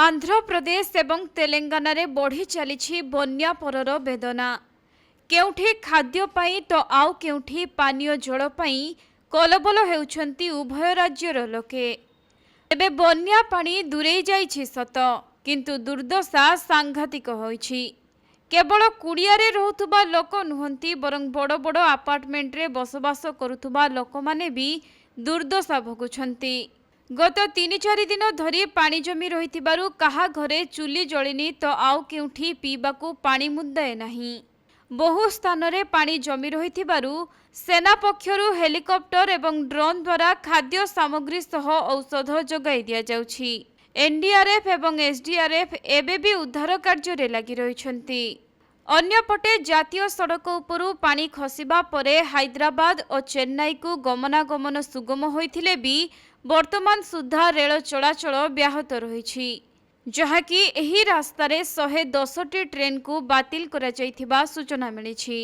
आंध्र प्रदेश एवं तेलंगाना रे बढ़ी चली बन्या परर वेदना। केउठी खाद्य पाई तो आउ केउठी पानीय जल पाई कलबल हेउछंती उभय राज्यर लोके। एबे बन्या पानी दूरेई जाइछि सत, किंतु दुर्दशा सांघातिक होइछि। केवल कुड़ियारे रहुथुबा लोक नुहंती, बरं बड़ बड़ आपार्टमेंट रे बसवास करुथुबा लोक माने भी दुर्दशा भोगुछंती। गत 3-4 दिन धरी पानी जमी रहिथिबारु काहा घरे चुली जलिनी तो आउ केउठी पीबाकू पानी मुद्दाए नाही। बहु स्थान रे पानी जमी रहिथिबारु सेना पक्षरु हेलिकॉप्टर एवं ड्रोन द्वारा खाद्य सामग्री सह औषध जोगाई दिया जाउछि। एनडीआरएफ एवं एसडीआरएफ एबे भी उद्धार कार्य रे लागि रहिछंती। अन्यपटे जातीय सड़क उपरू पानी खसिबा परे हैदराबाद और चेन्नई को गमनागमन सुगम होइथिले भी वर्तमान सुधा रेल चलाचल व्याहत रहिछि, जहाँकि एही रास्तारे 110टी ट्रेन को बातिल करा जाइथिबा सूचना मिलिछि।